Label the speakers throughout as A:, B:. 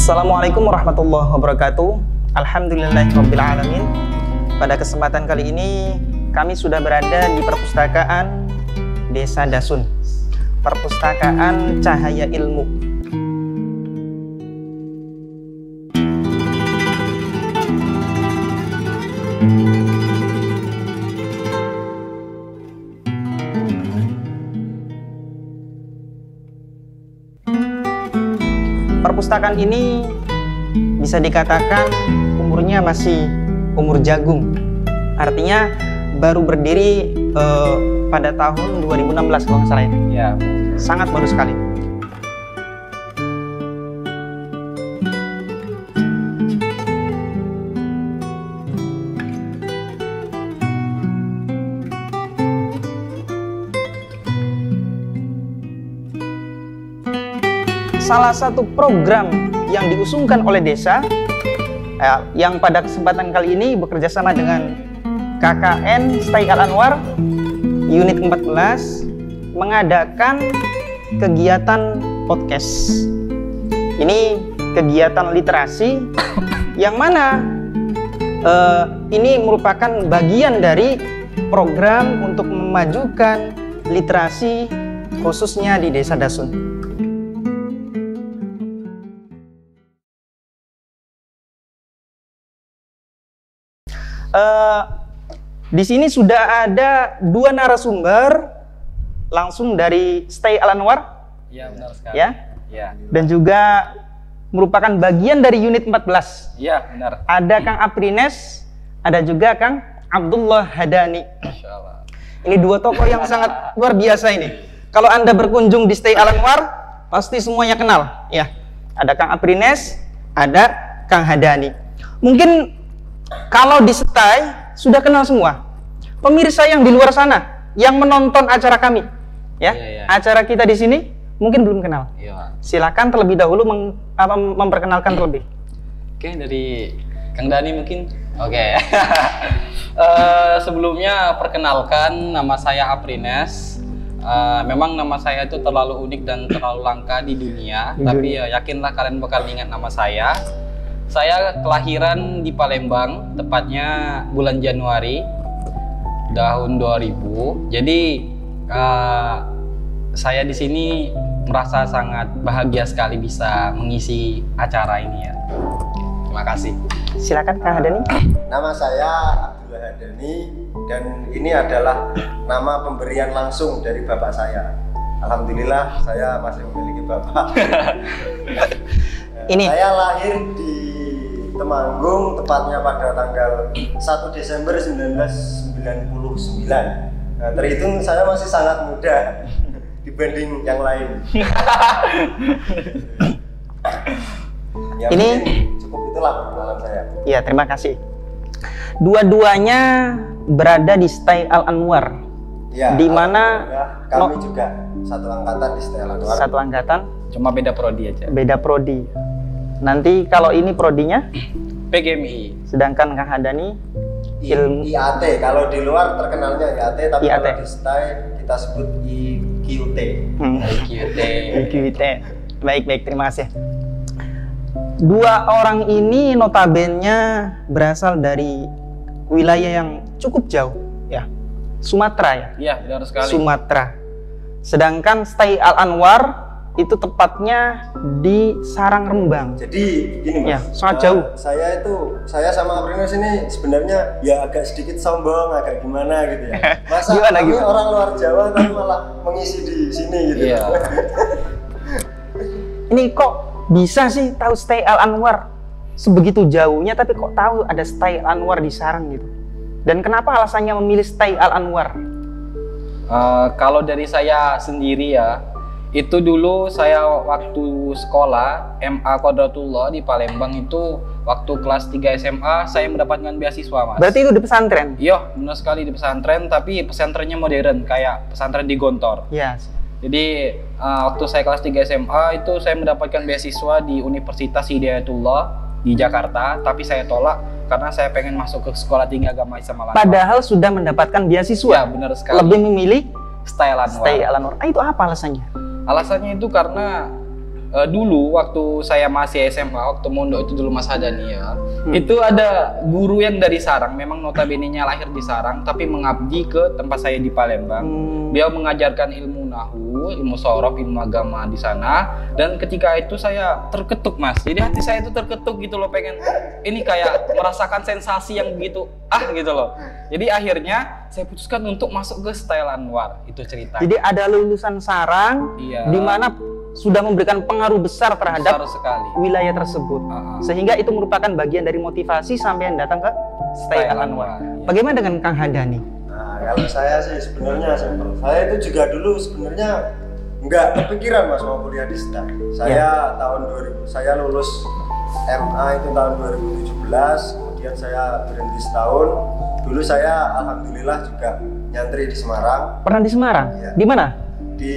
A: Assalamualaikum warahmatullahi wabarakatuh. Alhamdulillahirrabbilalamin. Pada kesempatan kali ini kami sudah berada di perpustakaan Desa Dasun, Perpustakaan Cahaya Ilmu. Perpustakaan ini bisa dikatakan umurnya masih umur jagung. Artinya baru berdiri pada tahun 2016 kalau nggak salah ya.
B: Ya.
A: Sangat baru sekali. Salah satu program yang diusungkan oleh desa yang pada kesempatan kali ini bekerja sama dengan KKN Stay Al-Anwar Unit 14 mengadakan kegiatan podcast. Ini kegiatan literasi yang mana ini merupakan bagian dari program untuk memajukan literasi khususnya di Desa Dasun. Di sini sudah ada dua narasumber langsung dari Stay Al-Anwar.
B: Ya, benar sekali.
A: Ya.
B: Ya.
A: Dan juga merupakan bagian dari unit 14.
B: Ya, benar.
A: Ada Kang Aprines, ada juga Kang Abdullah Hadani.
B: Masya Allah.
A: Ini dua tokoh yang sangat luar biasa ini. Kalau Anda berkunjung di Stay Al-Anwar, pasti semuanya kenal. Ya. Ada Kang Aprines, ada Kang Hadani. Mungkin kalau di Stay sudah kenal semua. Pemirsa yang di luar sana yang menonton acara kami, ya, acara kita di sini mungkin belum kenal.
B: Iya.
A: Silakan terlebih dahulu memperkenalkan terlebih.
B: Oke, dari Kang Dani mungkin. Oke. Sebelumnya perkenalkan, nama saya Aprines. Memang nama saya itu terlalu unik dan terlalu langka di dunia, tapi ya yakinlah kalian bakal ingat nama saya. Saya kelahiran di Palembang, tepatnya bulan Januari tahun 2000. Jadi saya di sini merasa sangat bahagia sekali bisa mengisi acara ini ya. Terima kasih.
A: Silakan Kang Hadani.
C: Nama saya Abdullah Hadani dan ini adalah nama pemberian langsung dari bapak saya. Alhamdulillah saya masih memiliki bapak.
A: Ini
C: saya lahir di Temanggung, tepatnya pada tanggal 1 Desember 1999. Nah, terhitung saya masih sangat muda dibanding yang lain. Ya,
A: ini
C: cukup itulah perkenalan saya.
A: Ya, terima kasih. Dua-duanya berada di Stay Al-Anwar.
C: Ya,
A: di mana
C: kami juga satu angkatan di Stay Al-Anwar.
A: Satu angkatan,
B: cuma beda prodi aja.
A: Beda prodi. Nanti kalau ini prodinya
B: PGMI.
A: Sedangkan Kang Hadani ilmu
C: IAT. Kalau di luar terkenalnya IAT, tapi
A: IAT.
C: kalau di Stay kita sebut IQT.
B: IQT.
A: IQT. Baik, terima kasih. Dua orang ini notabene berasal dari wilayah yang cukup jauh, ya. Sumatera ya.
B: Iya, benar sekali.
A: Sumatera. Sedangkan Stay Al-Anwar itu tepatnya di Sarang Rembang.
C: Jadi gini Mas,
A: ya, sangat jauh.
C: Saya sama Aprines ini sebenarnya ya agak sedikit sombong, agak gimana gitu ya. Masa
A: Gimana?
C: orang luar Jawa tapi malah mengisi di sini gitu.
B: Iya.
A: Ini kok bisa sih tahu Stay Al-Anwar sebegitu jauhnya, tapi kok tahu ada Stay Al-Anwar di Sarang gitu? Dan kenapa alasannya memilih Stay Al-Anwar?
B: Kalau dari saya sendiri ya, itu dulu saya waktu sekolah MA Qodratullah di Palembang itu waktu kelas 3 SMA saya mendapatkan beasiswa, Mas.
A: Berarti itu di pesantren?
B: Iya, benar sekali di pesantren, tapi pesantrennya modern kayak pesantren di Gontor.
A: Iya.
B: Jadi waktu saya kelas 3 SMA itu saya mendapatkan beasiswa di Universitas Hidayatullah di Jakarta, tapi saya tolak karena saya pengen masuk ke sekolah tinggi agama Islam Al-Anwar.
A: Padahal sudah mendapatkan beasiswa.
B: Ya, benar sekali.
A: Lebih memilih
B: Stay Al-Anwar.
A: Stay Al-Anwar. Itu apa alasannya?
B: Alasannya itu karena dulu waktu saya masih SMA, waktu mondok itu dulu Mas Hadani ya, itu ada guru yang dari Sarang, memang notabene-nya lahir di Sarang, tapi mengabdi ke tempat saya di Palembang. Dia mengajarkan ilmu nahu, ilmu sorof, ilmu agama di sana. Dan ketika itu saya terketuk Mas, jadi hati saya itu terketuk gitu loh, pengen ini kayak merasakan sensasi yang begitu gitu loh. Jadi akhirnya saya putuskan untuk masuk ke Style Anwar, itu cerita.
A: Jadi ada lulusan Sarang,
B: Iya.
A: di mana sudah memberikan pengaruh besar terhadap
B: Besar sekali.
A: wilayah tersebut, sehingga itu merupakan bagian dari motivasi sampai yang datang ke Style Al Anwar.
B: Iya.
A: Bagaimana dengan Kang Hadani?
C: Nah, kalau saya sih sebenarnya simpel. Saya itu juga dulu sebenarnya nggak kepikiran Mas mau kuliah di STAI. Saya tahun 2000, saya lulus MA itu tahun 2017, kemudian saya berhenti setahun. Dulu saya alhamdulillah juga nyantri di Semarang.
A: Pernah di Semarang?
C: Iya.
A: Di mana?
C: Di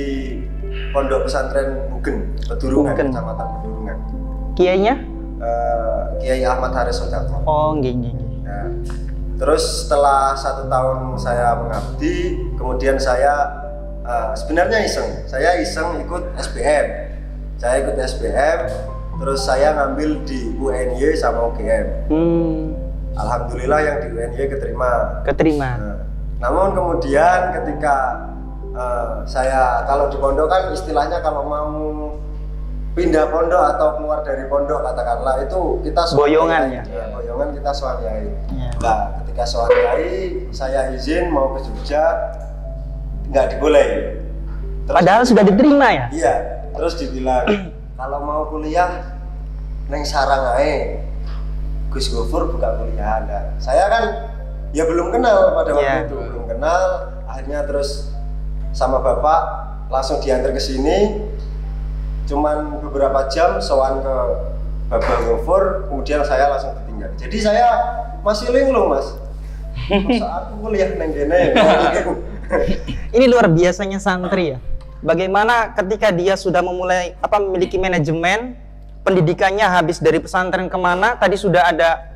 C: Pondok Pesantren Bugen, Pedurungan,
A: Bugen.
C: Kecamatan Pedurungan.
A: Kiainya?
C: Kiai Ahmad Haris Sodako.
A: Oh, nggih.
C: Nah, terus setelah 1 tahun saya mengabdi, kemudian saya sebenarnya saya iseng ikut SBM. Saya ikut SBM, terus saya ngambil di UNY sama UGM. Alhamdulillah yang di UNY keterima. Nah, namun kemudian ketika saya kalau di pondok kan istilahnya kalau mau pindah pondok atau keluar dari pondok katakanlah itu kita
A: boyongan ya.
C: Boyongan kita soalnyai.
A: Ya.
C: Nah, ketika soalnyai saya izin mau ke Jogja nggak dibolehin.
A: Padahal sudah diterima ya?
C: Iya, terus dibilang kalau mau kuliah neng Sarang ae. Gus Gofur buka kuliah. Nah, saya kan ya belum kenal pada waktu itu, belum kenal. Akhirnya terus sama bapak langsung diantar ke sini. Cuman beberapa jam sowan ke Bapak Gofur, kemudian saya langsung ditinggal. Jadi saya masih linglung Mas. Masa aku kuliah neng kene.
A: Ini luar biasanya santri ya. Bagaimana ketika dia sudah memiliki manajemen pendidikannya, habis dari pesantren kemana, tadi sudah ada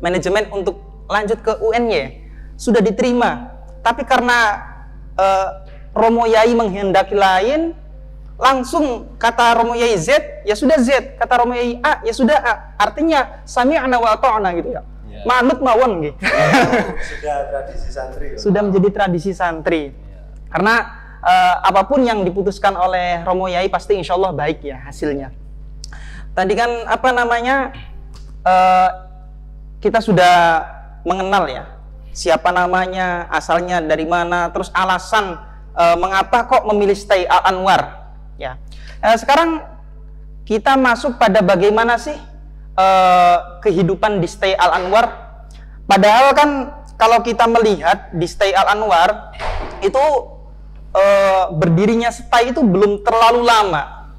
A: manajemen untuk lanjut ke UNY, sudah diterima. Tapi karena Romo Yai menghendaki lain, langsung kata Romo Yai Z, ya sudah Z, kata Romo Yai A, ya sudah A. Artinya sami'na wa ta'na gitu ya. Manut mawon gitu.
C: Sudah tradisi santri.
A: Sudah menjadi tradisi santri. Karena apapun yang diputuskan oleh Romo Yai pasti insya Allah baik ya hasilnya. Tadi kan kita sudah mengenal ya siapa namanya, asalnya dari mana, terus alasan mengapa kok memilih Style Al Anwar ya. Sekarang kita masuk pada bagaimana sih kehidupan di Style Al Anwar. Padahal kan kalau kita melihat di Style Al Anwar itu berdirinya Style itu belum terlalu lama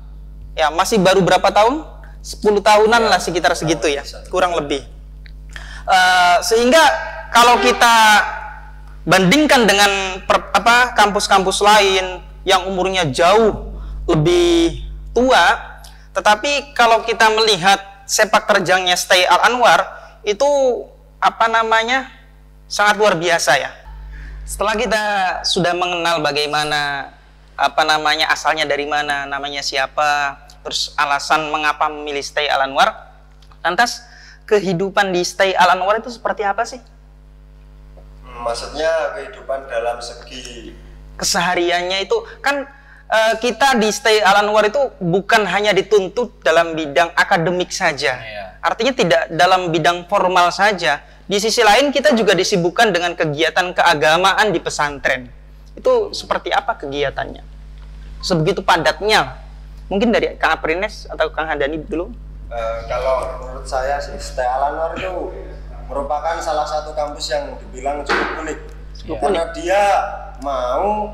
A: ya, masih baru berapa tahun? 10 tahunan lah sekitar segitu ya, kurang lebih. Sehingga kalau kita bandingkan dengan kampus-kampus lain yang umurnya jauh lebih tua, tetapi kalau kita melihat sepak terjangnya Style Al Anwar itu sangat luar biasa ya. Setelah kita sudah mengenal bagaimana asalnya dari mana, namanya siapa, terus alasan mengapa memilih Style Al Anwar, lantas kehidupan di Style Al Anwar itu seperti apa sih?
C: Maksudnya kehidupan dalam segi
A: kesehariannya itu kan kita di Style Al Anwar itu bukan hanya dituntut dalam bidang akademik saja. Artinya tidak dalam bidang formal saja. Di sisi lain kita juga disibukkan dengan kegiatan keagamaan di pesantren. Itu seperti apa kegiatannya? Sebegitu padatnya. Mungkin dari Kang Aprines atau Kang Hadani dulu.
C: Kalau menurut saya sih Style Al Anwar itu merupakan salah satu kampus yang dibilang cukup unik. Karena dia mau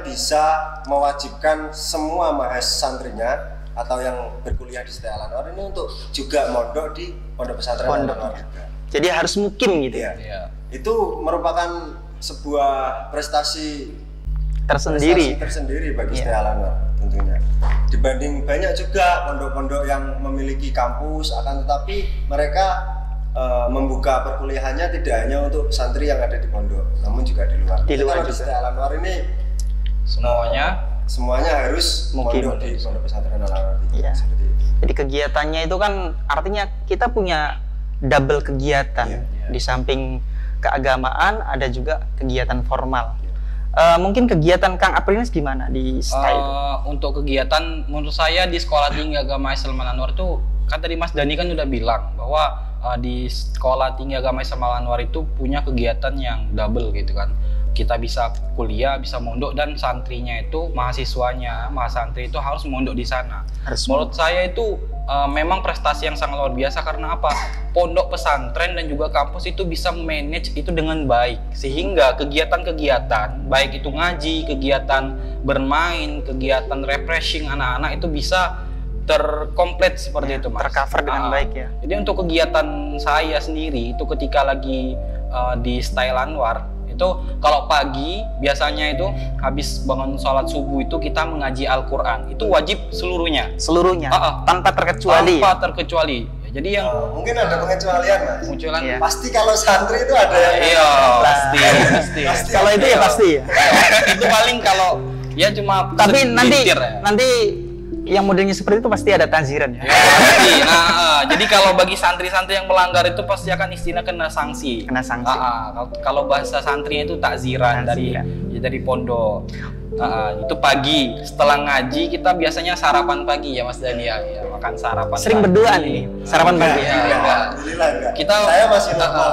C: bisa mewajibkan semua mahasiswa atau yang berkuliah di Style Al Anwar ini untuk juga mondok di pondok pesantren Al Anwar juga. Jadi
A: harus mukim gitu ya.
C: Itu merupakan sebuah prestasi
A: tersendiri
C: bagi Style Al Anwar tentunya. Dibanding banyak juga pondok-pondok yang memiliki kampus, akan tetapi mereka membuka perkuliahannya tidak hanya untuk santri yang ada di pondok, namun juga di luar.
A: Di luar
C: juga. Di Style Al Anwar ini
B: semuanya
C: semuanya harus mondok di Pondok Pesantren Al-Anwar.
A: Iya.
C: Seperti itu.
A: Jadi kegiatannya itu kan artinya kita punya double kegiatan.
C: Iya.
A: Di samping keagamaan ada juga kegiatan formal. Mungkin kegiatan Kang Aprines gimana di style itu?
B: Untuk kegiatan menurut saya di Sekolah Tinggi Agama Islam Al-Anwar itu kan tadi Mas Dani kan udah bilang bahwa di Sekolah Tinggi Agama Islam Al-Anwar itu punya kegiatan yang double gitu kan. Kita bisa kuliah, bisa mondok, dan santrinya itu mahasiswanya, mahasantri itu harus mondok di sana. Menurut saya itu memang prestasi yang sangat luar biasa karena apa? Pondok pesantren dan juga kampus itu bisa manage itu dengan baik sehingga kegiatan-kegiatan baik itu ngaji, kegiatan bermain, kegiatan refreshing anak-anak itu bisa terkomplit seperti itu, Mas.
A: Tercover dengan baik ya.
B: Jadi untuk kegiatan saya sendiri itu ketika lagi di Style Anwar itu kalau pagi biasanya itu habis bangun sholat subuh itu kita mengaji Al-Quran, itu wajib seluruhnya
A: tanpa terkecuali.
B: Tanpa terkecuali. Jadi yang
C: mungkin ada pengecualian, Mas.
B: munculan
A: Iya.
C: Pasti kalau santri itu ada yang
B: iya pasti.
A: Kalau itu ya pasti ya.
B: Itu paling kalau ya cuma
A: Tapi nanti
B: segelintir ya.
A: nanti yang modelnya seperti itu pasti ada tanziran ya.
B: Ya, pasti. Nah, jadi kalau bagi santri-santri yang melanggar itu pasti akan istilah kena sanksi.
A: Kena sanksi.
B: Kalau bahasa santrinya itu takziran dari pondok. Itu pagi setelah ngaji kita biasanya sarapan pagi ya Mas Dani ya, makan sarapan.
A: Sering
B: pagi.
A: berduaan ini sarapan pagi.
B: Iya,
C: Alhamdulillah enggak.
B: Saya
C: masih normal.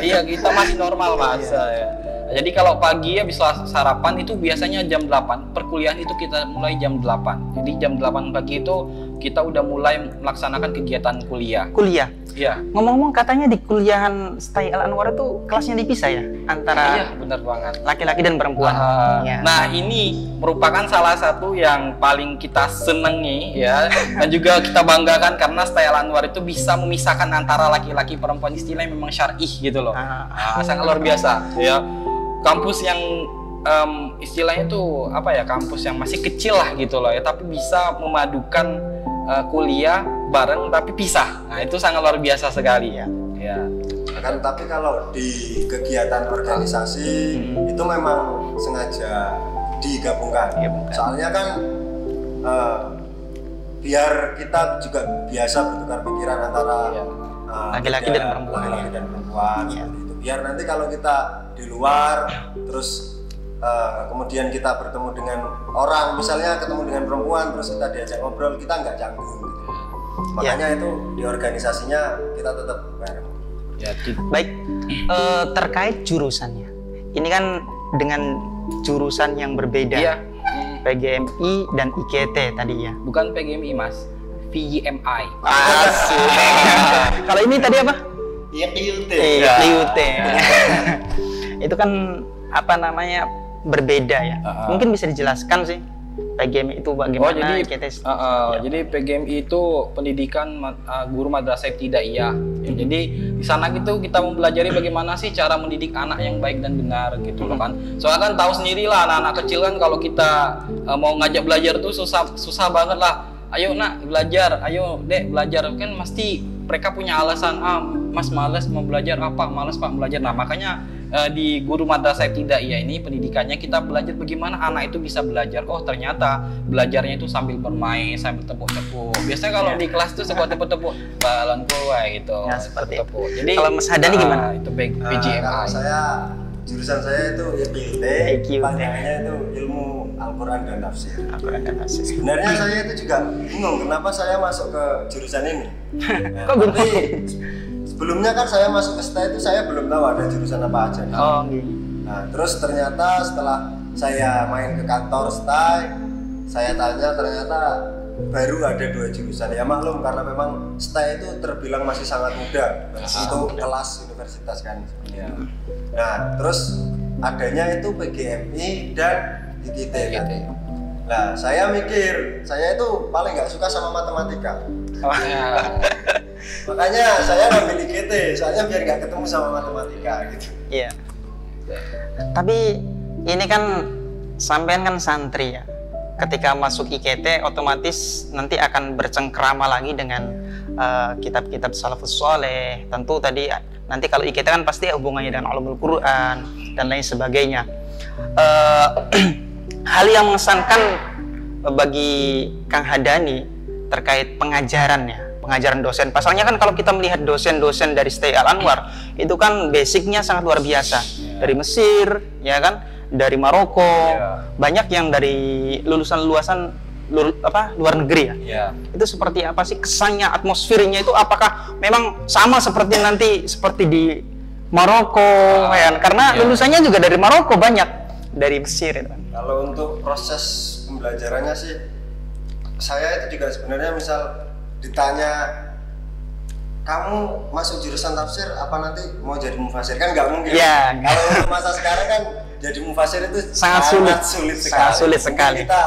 B: Iya, kita masih normal, Mas. Jadi kalau pagi ya bisa sarapan itu biasanya jam 8, perkuliahan itu kita mulai jam 8. Jadi jam 8 pagi itu kita udah mulai melaksanakan kegiatan kuliah.
A: Kuliah.
B: Iya.
A: Ngomong-ngomong katanya di kuliahan Style Al-Anwar itu kelasnya dipisah ya antara
B: Iya, benar banget.
A: laki-laki dan perempuan. Ya.
B: Nah, ini merupakan salah satu yang paling kita senangi ya dan juga kita banggakan karena Style Anwar itu bisa memisahkan antara laki-laki perempuan, istilahnya memang syar'ih gitu loh. Sangat luar biasa ya. Kampus yang istilahnya tuh apa ya, kampus yang masih kecil lah gitu loh ya, tapi bisa memadukan kuliah bareng tapi pisah. Nah, itu sangat luar biasa sekali ya. Ya.
C: Kan tapi kalau di kegiatan organisasi itu memang sengaja digabungkan. Soalnya kan biar kita juga biasa bertukar pikiran antara
A: laki-laki dan perempuan.
C: Seperti itu. Biar nanti kalau kita di luar terus kemudian kita bertemu dengan orang, misalnya ketemu dengan perempuan terus kita diajak ngobrol, kita nggak canggung gitu. Makanya itu di organisasinya kita tetap bareng.
B: Ya,
A: baik, terkait jurusannya. Ini kan dengan jurusan yang berbeda.
B: Iya.
A: PGMI dan IKT tadi ya.
B: Bukan PGMI, Mas. VGMI.
A: Asik. Kalau ini tadi apa?
C: Iya, IUT.
A: IUT. Itu kan apa namanya berbeda ya. Mungkin bisa dijelaskan sih PGMI itu bagaimana?
B: Jadi PGMI itu pendidikan guru madrasah ibtidaiyah. Jadi di sana gitu kita mempelajari bagaimana sih cara mendidik anak yang baik dan benar gitu loh kan. Soalnya kan tahu sendiri lah anak-anak kecil kan kalau kita mau ngajak belajar tuh susah banget lah. Ayo nak belajar, ayo dek belajar, kan pasti mereka punya alasan, mas males mau belajar, apa males pak belajar. Nah makanya di guru madrasah ibtidaiyah ini pendidikannya kita belajar bagaimana anak itu bisa belajar. Oh ternyata belajarnya itu sambil bermain, sambil tepuk-tepuk. Biasanya kalau di kelas itu suka tepuk-tepuk balon kue gitu.
A: Ya, seperti
B: tepuk. Jadi
A: kalau Mas Hadani gimana?
B: Itu PGMI.
C: Kalau jurusan saya itu IPT, panjangnya itu ilmu Al-Quran dan Tafsir. Sebenarnya saya itu juga bingung kenapa saya masuk ke jurusan ini.
A: Kok belum?
C: Sebelumnya kan saya masuk ke STA itu saya belum tahu ada jurusan apa aja. Nah, terus ternyata setelah saya main ke kantor STA, saya tanya ternyata baru ada 2 jurusan. Ya maklum karena memang STA itu terbilang masih sangat muda untuk kelas universitas kan. Nah, terus adanya itu PGMI dan IKT. Nah, saya mikir, saya itu paling nggak suka sama matematika. Makanya saya ngambil IKT, soalnya biar nggak ketemu sama matematika gitu.
A: Iya. Tapi ini kan sampean kan santri ya. Ketika masuk IKT otomatis nanti akan bercengkrama lagi dengan kitab-kitab salafus soleh. Tentu tadi nanti kalau IKT kan pasti hubungannya dengan ulumul Quran dan lain sebagainya. hal yang mengesankan bagi Kang Hadani terkait pengajaran dosen. Pasalnya kan kalau kita melihat dosen-dosen dari Stay Al Anwar itu kan basicnya sangat luar biasa. Dari Mesir, ya kan, dari Maroko, banyak yang dari luar negeri ya. Itu seperti apa sih kesannya, atmosfernya itu? Apakah memang sama seperti di Maroko, ya? Karena lulusannya juga dari Maroko banyak, dari Mesir itu.
C: Kalau untuk proses pembelajarannya sih, saya itu juga sebenarnya misal ditanya kamu masuk jurusan tafsir apa nanti mau jadi mufasir, kan nggak mungkin.
A: Ya,
C: kalau untuk masa sekarang kan jadi mufasir itu
A: sangat sulit sekali.
C: Kita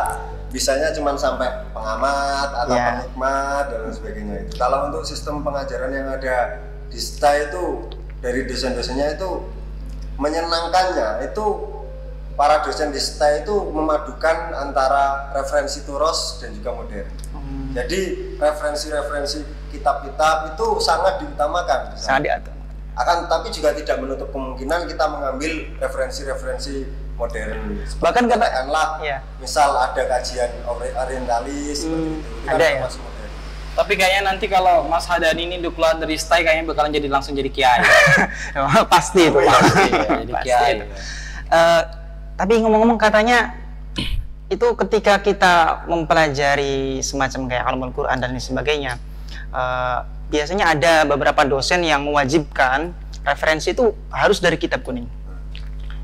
C: bisanya cuma sampai pengamat atau penikmat dan lain sebagainya. Itu kalau untuk sistem pengajaran yang ada di STA itu dari dosen-dosennya itu menyenangkannya itu para dosen di STA itu memadukan antara referensi turos dan juga modern. Jadi referensi-referensi kitab-kitab itu sangat diutamakan.
A: Sangat diatur.
C: Tapi juga tidak menutup kemungkinan kita mengambil referensi-referensi modern.
A: Bahkan
C: katakanlah, misal ada kajian orientalis seperti itu.
A: Ada ya.
B: Tapi kayaknya nanti kalau Mas Hadani ini udah keluar dari STAI kayaknya bakalan langsung jadi kiai.
A: Pasti itu.
B: Jadi kiai.
A: Tapi ngomong-ngomong katanya itu ketika kita mempelajari semacam kayak Ulumul Quran dan lain sebagainya, biasanya ada beberapa dosen yang mewajibkan referensi itu harus dari kitab kuning.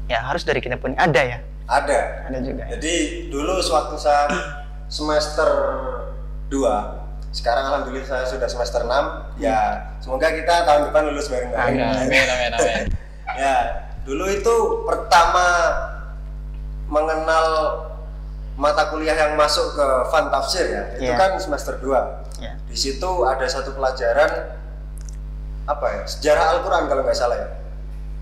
A: Ya, harus dari kitab kuning. Ada ya?
C: Ada
A: juga.
C: Jadi dulu sewaktu saya semester 2, sekarang alhamdulillah saya sudah semester 6. Ya, semoga kita tahun depan lulus bareng-bareng.
B: Amin.
C: Ya, dulu itu pertama mengenal mata kuliah yang masuk ke Fan Tafsir ya, itu kan semester 2. Di situ ada satu pelajaran sejarah Al-Quran kalau nggak salah ya,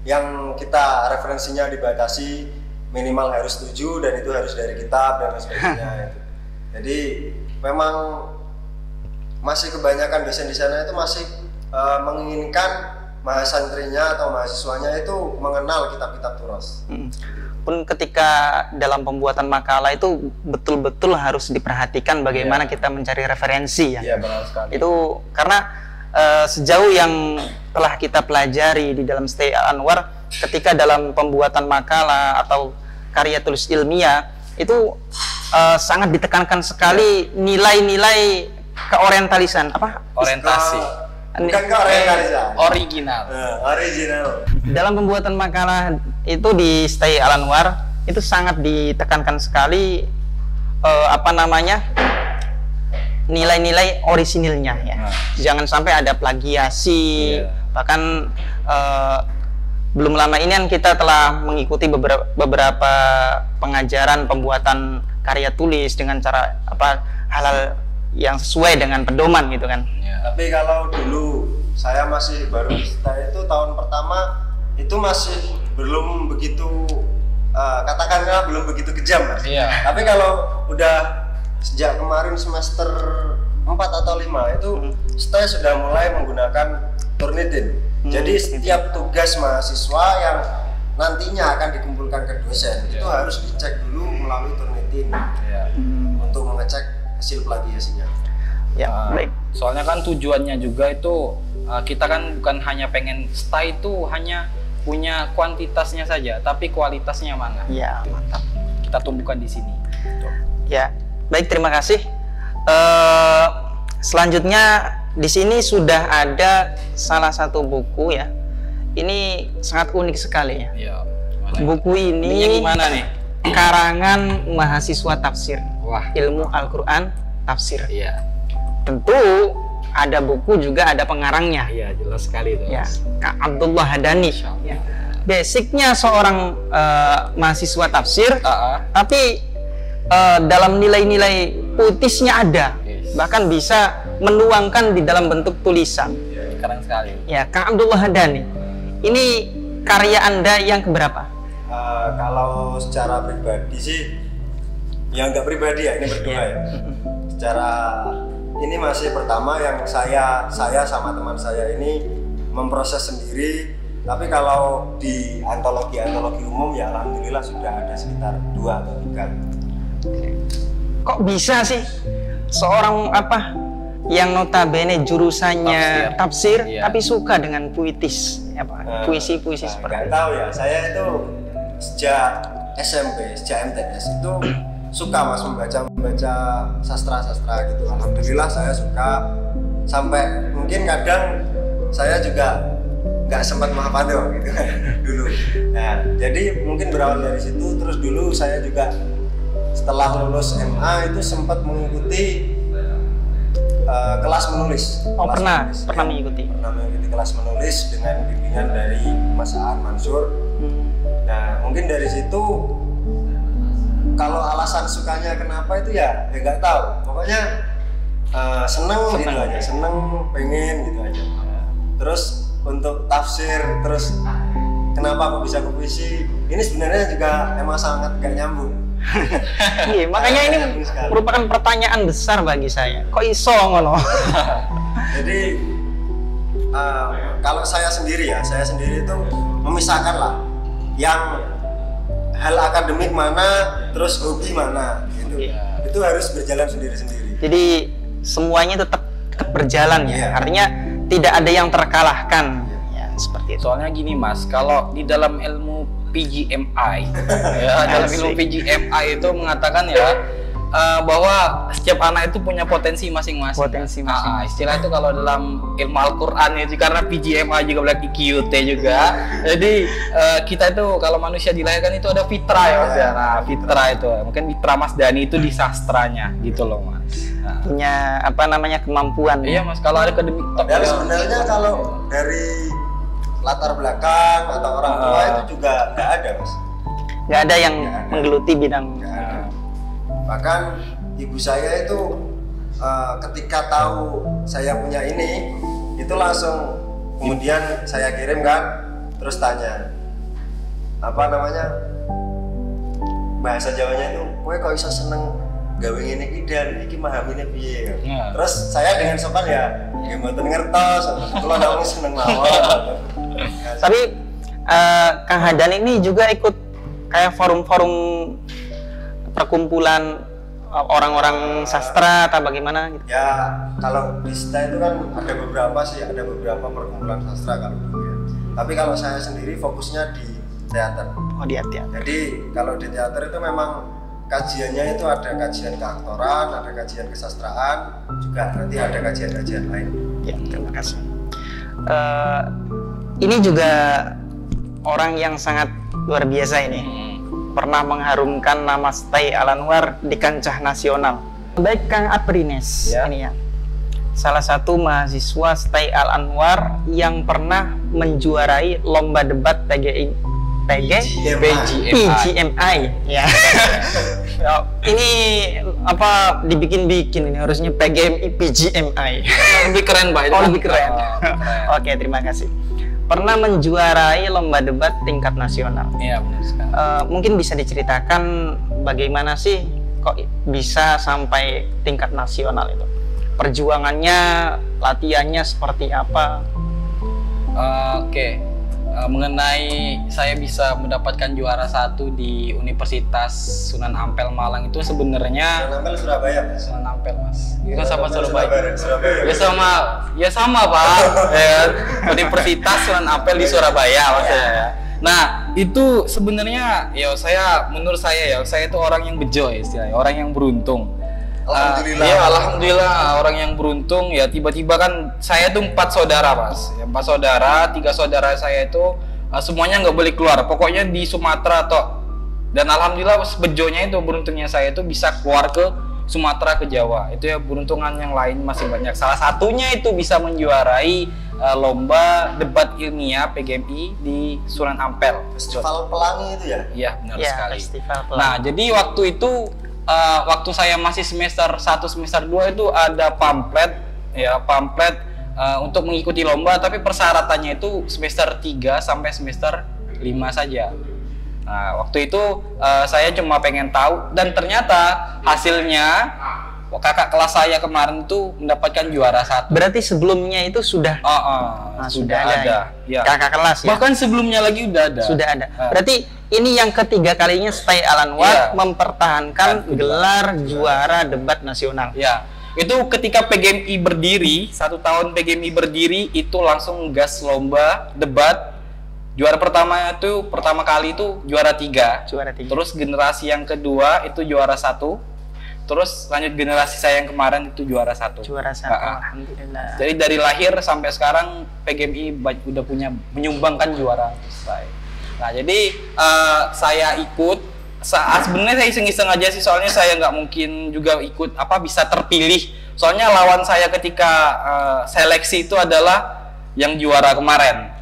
C: yang kita referensinya dibatasi minimal harus 7 dan itu harus dari kitab dan sebagainya. Jadi memang masih kebanyakan dosen di sana itu masih menginginkan mahasiswanya atau mahasiswanya itu mengenal kitab-kitab turos.
A: Pun ketika dalam pembuatan makalah itu betul-betul harus diperhatikan bagaimana kita mencari referensi ya.
C: Iya, benar sekali.
A: Itu karena sejauh yang telah kita pelajari di dalam Stay Al Anwar, ketika dalam pembuatan makalah atau karya tulis ilmiah itu sangat ditekankan sekali nilai-nilai keorientalisan
B: orientasi.
C: Bukan keorientalisan.
B: Original.
A: Dalam pembuatan makalah itu di Stay Al Anwar itu sangat ditekankan sekali nilai-nilai orisinilnya ya. Jangan sampai ada plagiasi. Bahkan belum lama ini kan kita telah mengikuti beberapa pengajaran pembuatan karya tulis dengan cara halal yang sesuai dengan pedoman gitu kan.
C: Tapi kalau dulu saya masih baru stay itu tahun pertama itu masih belum begitu katakanlah belum begitu kejam Mas. Tapi kalau udah sejak kemarin semester 4 atau 5 itu stay sudah mulai menggunakan Turnitin. Jadi setiap tugas mahasiswa yang nantinya akan dikumpulkan ke dosen itu harus dicek dulu melalui Turnitin untuk mengecek hasil plagiasinya.
A: Baik.
B: Soalnya kan tujuannya juga itu kita kan bukan hanya pengen STA itu hanya punya kuantitasnya saja, tapi kualitasnya mana?
A: Ya, mantap.
B: Kita tumbuhkan di sini.
A: Ya, baik, terima kasih. Selanjutnya di sini sudah ada salah satu buku ya. Ini sangat unik sekali ya. Buku ini
B: gimana nih?
A: Karangan mahasiswa tafsir. Ilmu Al-Quran tafsir. Tentu ada buku juga ada pengarangnya.
B: Jelas sekali itu.
A: Kak Abdullah Hadani. Basicnya seorang mahasiswa tafsir, tapi dalam nilai-nilai puitisnya ada. Bahkan bisa menuangkan di dalam bentuk tulisan.
B: Keren sekali.
A: Kak Abdullah Hadani. Ini karya Anda yang keberapa?
C: Kalau secara pribadi sih, ya nggak pribadi ya, ini berdua ya. Secara ini masih pertama yang saya sama teman saya ini memproses sendiri. Tapi kalau di antologi umum ya alhamdulillah sudah ada sekitar 2 atau 3.
A: Kok bisa sih seorang yang notabene jurusannya tafsir,
B: iya,
A: tapi suka dengan puitis, puisi-puisi seperti
C: nggak tahu ya, saya itu sejak SMP, sejak MTS itu suka Mas membaca sastra-sastra gitu. Alhamdulillah saya suka, sampai mungkin kadang saya juga nggak sempat menghafal gitu dulu. Nah, jadi mungkin berawal dari situ. Terus dulu saya juga setelah lulus MA itu sempat mengikuti kelas menulis.
A: Pernah
C: ya.
A: mengikuti
C: Kelas menulis dengan bimbingan dari Mas Aan Mansur. Nah, mungkin dari situ kalau alasan sukanya kenapa itu ya nggak tahu. Pokoknya seneng gitu aja, seneng, pengen gitu aja. Terus untuk tafsir, terus kenapa aku bisa ke puisi? Ini sebenarnya juga emang sangat gak nyambung.
A: Iya, makanya ini merupakan pertanyaan besar bagi saya. Kok iso ngono?
C: Jadi kalau saya sendiri itu memisahkan lah, yang hal akademik mana, terus hobi mana, gitu.
A: Iya.
C: Itu harus berjalan sendiri-sendiri.
A: Jadi semuanya tetap berjalan ya.
C: Iya.
A: Artinya tidak ada yang terkalahkan. Ya, seperti itu.
B: Soalnya gini Mas, kalau di dalam ilmu PGMI, dalam ilmu PGMI itu mengatakan ya bahwa setiap anak itu punya potensi masing-masing. Istilah itu kalau dalam ilmu Al-Quran itu, karena PGMI juga bilang IQT juga. Jadi kita itu kalau manusia dilahirkan itu ada fitrah ya Mas ya. Nah, fitrah itu mungkin fitrah Mas Dani itu di sastranya gitu loh Mas. Nah,
A: punya kemampuan.
B: iya Mas, kalau ada akademik top
C: Dan sebenarnya kalau dari latar belakang atau orang tua itu juga nggak ada Mas.
A: Nggak ada yang menggeluti bidang.
C: Nggak ada. Bahkan ibu saya itu ketika tahu saya punya ini, itu langsung kemudian saya kirim kan, terus tanya bahasa Jawanya itu, kowe kok bisa seneng gawe ngene iki dan iki mahamine piye. Terus saya dengan sopan ya mboten ngertos, kula namung seneng mawon.
A: Tapi Kang Hadan ini juga ikut kayak forum-forum perkumpulan orang-orang sastra atau bagaimana gitu?
C: Ya, kalau di STA itu kan ada beberapa perkumpulan sastra kalau dulu ya. Tapi kalau saya sendiri fokusnya di teater.
A: Oh, di teater.
C: Jadi kalau di teater itu memang kajiannya itu ada kajian keaktoran, ada kajian kesastraan, juga nanti ada kajian-kajian lain.
A: Ya, terima kasih. Ini juga orang yang sangat luar biasa ini. Pernah mengharumkan nama Stay Al-Anwar di kancah nasional. Baik Kang Aprines ini ya. Salah satu mahasiswa Stay Al-Anwar yang pernah menjuarai lomba debat PGMI ya. Ini dibikin-bikin ini, harusnya PGMI.
B: Lebih keren Pak.
A: Oh, lebih keren. Oke, terima kasih. Pernah menjuarai lomba debat tingkat nasional.
B: Iya, benar sekali.
A: Mungkin bisa diceritakan bagaimana sih kok bisa sampai tingkat nasional itu? Perjuangannya, latihannya seperti apa?
B: Oke. Mengenai saya bisa mendapatkan juara 1 di Universitas Sunan Ampel Malang itu sebenarnya
C: Sunan Ampel Surabaya.
B: Sunan Ampel Mas. Itu sama Surabaya.
C: Surabaya.
B: Ya sama Pak. Universitas Sunan Ampel di Surabaya maksudnya ya. Nah, itu sebenarnya menurut saya itu orang yang bejo ya istilahnya, orang yang beruntung.
C: Alhamdulillah.
B: Alhamdulillah orang yang beruntung ya, tiba-tiba kan saya tuh 4 saudara Mas. 4 saudara, 3 saudara saya itu semuanya nggak boleh keluar. Pokoknya di Sumatera dan alhamdulillah bejonya itu, beruntungnya saya itu bisa keluar ke Sumatera, ke Jawa. Itu ya, beruntungan yang lain masih banyak. Salah satunya itu bisa menjuarai lomba debat ilmiah PGMI di Sunan Ampel.
C: Festival Pelangi itu ya?
B: Iya, benar sekali.
A: Festival Pelangi.
B: Nah, jadi waktu itu waktu saya masih semester 1, semester 2 itu ada pamflet untuk mengikuti lomba, tapi persyaratannya itu semester 3 sampai semester 5 saja. Nah, waktu itu saya cuma pengen tahu, dan ternyata hasilnya kakak kelas saya kemarin tuh mendapatkan juara 1.
A: Berarti sebelumnya itu sudah
B: Sudah ada.
A: ya.
B: Ya.
A: Kakak kelas ya.
B: Bahkan sebelumnya lagi udah ada.
A: Sudah ada. Berarti ini yang ketiga kalinya Stay Al-Anwar
B: Iya.
A: mempertahankan gelar juara debat nasional.
B: Ya, itu ketika PGMI berdiri, 1 tahun PGMI berdiri itu langsung gas lomba debat. Juara pertama kali itu juara 3.
A: Juara 3.
B: Terus generasi yang kedua itu juara 1. Terus lanjut generasi saya yang kemarin itu juara 1.
A: Juara 1. Alhamdulillah.
B: Jadi dari lahir sampai sekarang PGMI udah punya menyumbangkan juara untuk saya. Nah, jadi saya ikut sebenarnya saya iseng-iseng aja sih, soalnya saya nggak mungkin juga ikut bisa terpilih. Soalnya lawan saya ketika seleksi itu adalah yang juara kemarin.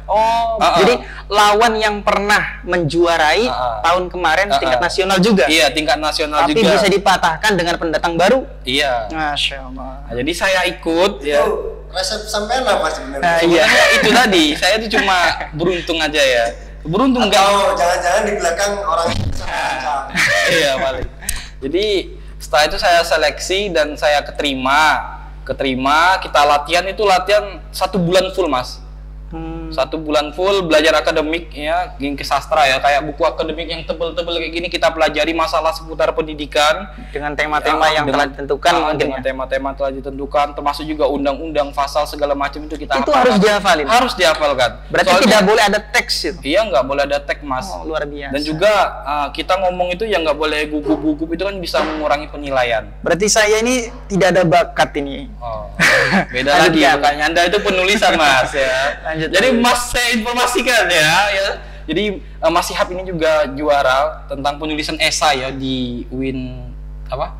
A: Jadi lawan yang pernah menjuarai tahun kemarin tingkat nasional juga.
B: Iya, tingkat nasional
A: tapi
B: juga.
A: bisa dipatahkan dengan pendatang baru.
B: Iya.
A: Masya Allah.
B: Nah, jadi saya ikut.
C: Itu
B: Ya.
C: resep sampean apa sebenarnya?
B: Sebenarnya itu tadi, saya tuh cuma beruntung aja ya. Beruntung nggak?
C: Atau jangan-jangan di belakang orang
B: Iya paling. Jadi setelah itu saya seleksi dan saya keterima. Kita latihan 1 bulan full, Mas. 1 bulan full belajar akademik ya, ke sastra ya, kayak buku akademik yang tebel-tebel kayak gini kita pelajari masalah seputar pendidikan
A: dengan tema-tema yang telah ditentukan
B: dengan tema-tema telah ditentukan, termasuk juga undang-undang, pasal segala macam itu kita
A: itu harus dihafalin.
B: Harus dihafalkan.
A: Berarti tidak boleh ada teks itu.
B: Iya, nggak boleh ada teks, Mas.
A: Luar biasa.
B: Dan juga kita ngomong itu ya nggak boleh gugup-gugup, itu kan bisa mengurangi penilaian.
A: Berarti saya ini tidak ada bakat ini.
B: Beda lagi makanya Anda itu penulisan, Mas ya. Jadi Mas saya informasikan ya. Jadi Mas Syihab ini juga juara tentang penulisan esai ya di UIN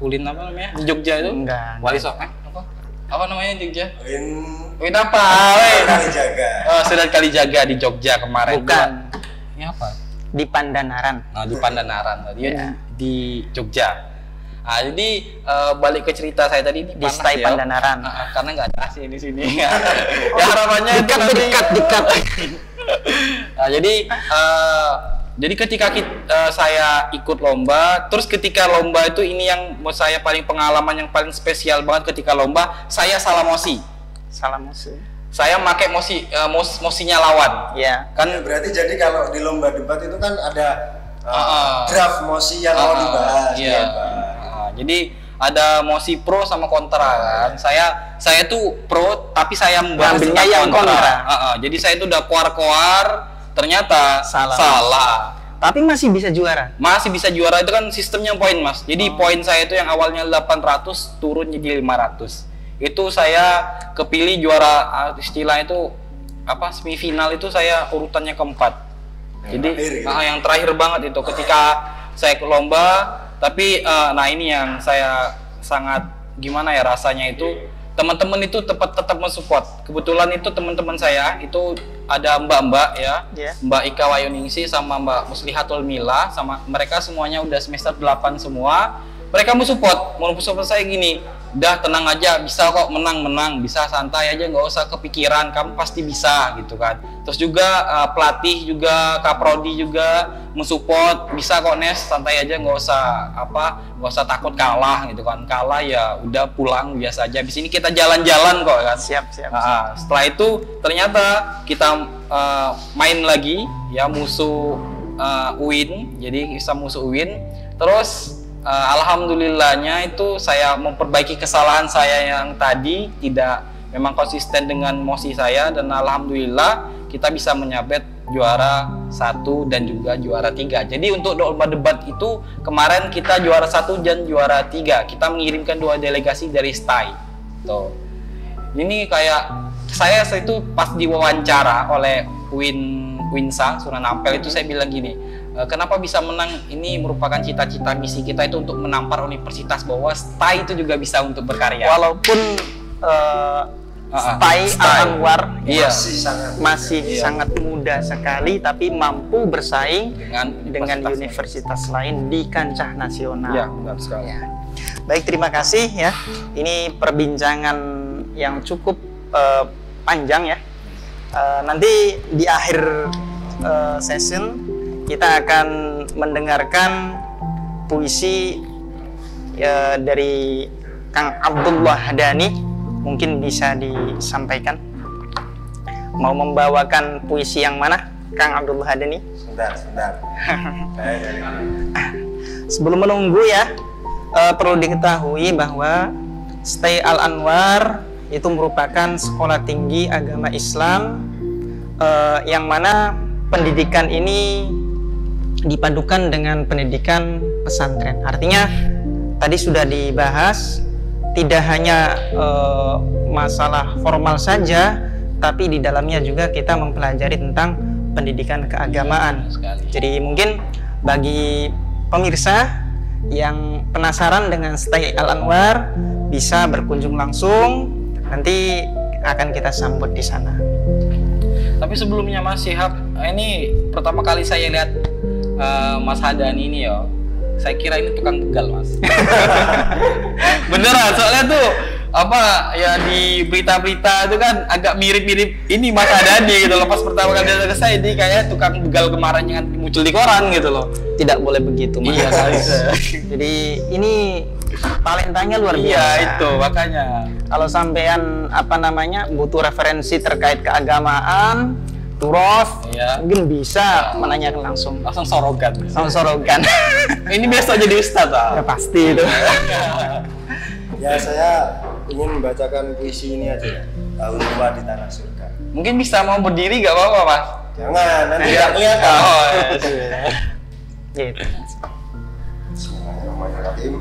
B: UIN apa namanya? Di Jogja itu?
A: Enggak.
B: Wali Songo apa namanya di Jogja? UIN apa?
C: Kalijaga.
B: Sunan Kalijaga di Jogja kemarin.
A: Bukan.
B: Ini apa?
A: Di Pandanaran.
B: Di Pandanaran. Dia di Jogja. Jadi balik ke cerita saya tadi ini
A: di Stay Pandanaran.
B: Karena nggak ada AC di sini. Ya harapannya dekat. Nah, jadi ketika saya ikut lomba, terus ketika lomba itu ini yang menurut saya pengalaman yang paling spesial banget ketika lomba, saya salah mosi. Saya pakai mosinya lawan.
A: Iya.
C: Kan berarti jadi kalau di lomba debat itu kan ada draft mosi yang mau dibahas.
B: Iya. Jadi ada mosi pro sama kontra kan. Saya tuh pro tapi saya
A: ambilnya yang kontra.
B: Jadi saya tuh udah koar-koar, ternyata salah.
A: Tapi masih bisa juara.
B: Masih bisa juara, itu kan sistemnya poin, Mas. Jadi poin saya itu yang awalnya 800 turun jadi 500. Itu saya kepilih juara, istilah itu semifinal itu saya urutannya keempat. Jadi yang terakhir banget itu ketika saya ke lomba. Tapi ini yang saya sangat gimana ya rasanya itu, teman-teman itu tetap mensupport. Kebetulan itu teman-teman saya itu ada mbak-mbak ya, Mbak Ika Wayuningsi sama Mbak Muslihatul Mila, sama mereka semuanya udah semester 8 semua. Mereka mensupport saya gini, udah tenang aja, bisa kok menang, bisa santai aja, nggak usah kepikiran, kamu pasti bisa gitu kan. Terus juga pelatih juga, Kaprodi juga mensupport, bisa kok Nes, santai aja, nggak usah takut kalah gitu kan. Kalah ya udah pulang biasa aja. Di sini kita jalan-jalan kok kan.
A: Siap.
B: Setelah itu ternyata kita main lagi ya musuh UIN, jadi kita musuh UIN. Terus alhamdulillahnya itu saya memperbaiki kesalahan saya yang tadi tidak memang konsisten dengan mosi saya, dan alhamdulillah kita bisa menyabet juara 1 dan juga juara 3. Jadi untuk lomba debat itu kemarin kita juara 1 dan juara 3. Kita mengirimkan 2 delegasi dari STAI. Tuh. Ini kayak saya itu pas diwawancara oleh Winsa Sunan Ampel itu saya bilang gini, kenapa bisa menang, ini merupakan cita-cita misi kita itu untuk menampar universitas bahwa STAI itu juga bisa untuk berkarya.
A: Walaupun Stay Al-Anwar masih sangat muda sekali, tapi mampu bersaing dengan universitas lain di kancah nasional.
B: Ya, benar sekali.
A: Ya. Baik, terima kasih ya. Ini perbincangan yang cukup panjang ya. Nanti di akhir session kita akan mendengarkan puisi dari Kang Abdullah Hadani, mungkin bisa disampaikan. Mau membawakan puisi yang mana, Kang Abdullah Hadani?
C: Sebentar. Saya dari
A: Sebelum menunggu ya, perlu diketahui bahwa Stay Al Anwar itu merupakan sekolah tinggi agama Islam yang mana pendidikan ini dipadukan dengan pendidikan pesantren. Artinya tadi sudah dibahas, tidak hanya masalah formal saja, tapi di dalamnya juga kita mempelajari tentang pendidikan keagamaan. Jadi mungkin bagi pemirsa yang penasaran dengan Stay Al Anwar bisa berkunjung langsung, nanti akan kita sambut di sana.
B: Tapi sebelumnya Mas Syihab, ini pertama kali saya lihat Mas Hadani ini ya, saya kira ini tukang begal Mas. Beneran, soalnya tuh apa ya, di berita-berita itu kan agak mirip-mirip ini Mas Hadani gitu loh. Pas pertama kali datang ke saya, ini kayak tukang begal kemarin yang muncul di koran gitu loh.
A: Tidak boleh begitu, Mas.
B: Iya kali.
A: Jadi ini talentanya luar biasa.
B: Iya itu makanya.
A: Kalau sampean apa namanya butuh referensi terkait keagamaan, turof,
B: Iya.
A: mungkin bisa menanyakan langsung.
B: Langsung sorogan.
A: Sorogan.
B: Ini besok jadi ustadz
A: Ya
B: ah.
A: pasti itu.
C: Ya, saya ingin membacakan puisi ini aja. Tahun Tua di Tanah Surga.
B: Mungkin bisa mau berdiri gak apa-apa Mas?
C: Jangan, nanti nggak kelihatan.
B: Oh ya.
A: Gitu.
C: Bismillahirrahmanirrahim.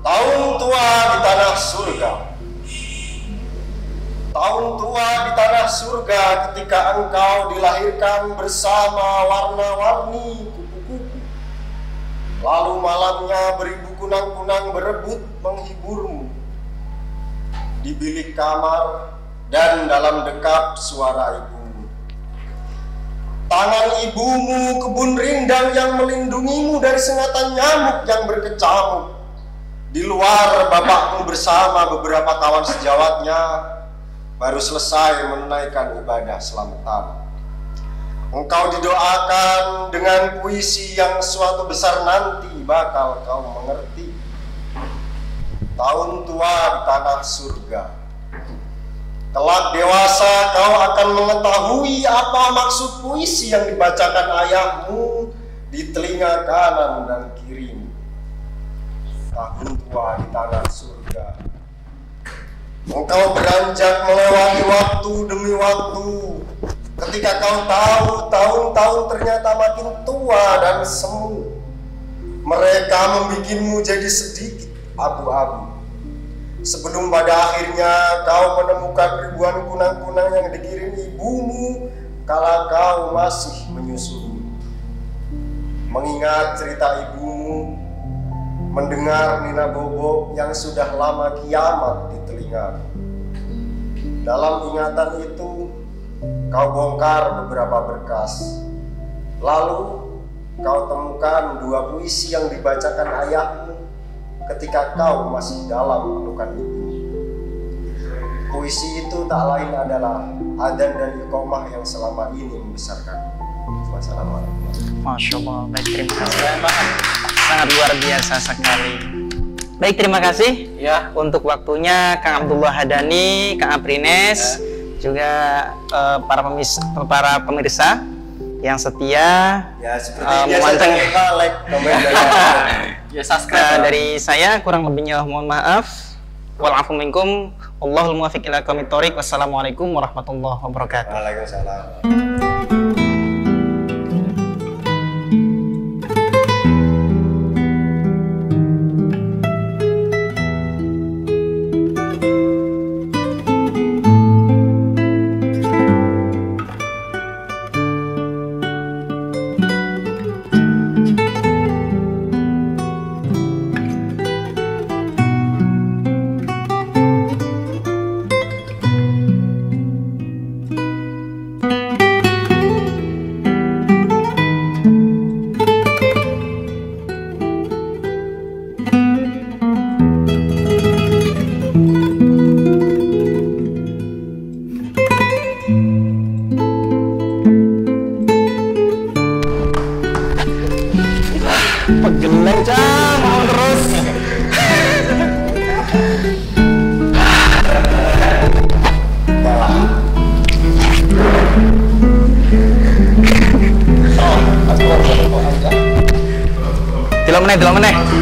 C: Tahun tua di tanah surga. Tahun tua di tanah surga ketika engkau dilahirkan bersama warna-warni kupu-kupu. Lalu malamnya beribu kunang-kunang berebut menghiburmu. Di bilik kamar dan dalam dekap suara ibumu. Tangan ibumu kebun rindang yang melindungimu dari sengatan nyamuk yang berkecamuk. Di luar bapakmu bersama beberapa kawan sejawatnya baru selesai menunaikan ibadah selamatan. Engkau didoakan dengan puisi yang suatu besar nanti bakal kau mengerti. Tahun tua di tanah surga. Kelak dewasa kau akan mengetahui apa maksud puisi yang dibacakan ayahmu di telinga kanan dan kirimu. Tahun tua di tanah surga. Engkau beranjak melewati waktu demi waktu. Ketika kau tahu tahun-tahun ternyata makin tua dan semu. Mereka membikinmu jadi sedikit abu-abu. Sebelum pada akhirnya kau menemukan ribuan kunang-kunang yang dikirim ibumu kala kau masih menyusui. Mengingat cerita ibumu, mendengar nina bobo yang sudah lama kiamat di telingamu. Dalam ingatan itu, kau bongkar beberapa berkas. Lalu kau temukan dua puisi yang dibacakan ayahmu ketika kau masih dalam pelukan ibu. Puisi itu tak lain adalah adzan dan iqamah yang selama ini membesarkan. Wassalamualaikum.
A: Masya Allah, baik, terima kasih. Sangat luar biasa sekali. Baik, terima kasih
B: Ya.
A: untuk waktunya Kang Abdullah Hadani, Kang Aprines, juga para pemirsa yang setia
C: Ya, seperti biasa
A: memanteng.
C: like, komen, dan
B: Ya subscribe.
A: Dari saya kurang lebihnya mohon maaf. Walafu minkum. Wallahul muwaffiq ila aqwamit thoriq. Wassalamualaikum warahmatullahi wabarakatuh.
C: Waalaikumsalam.
A: delok meneh.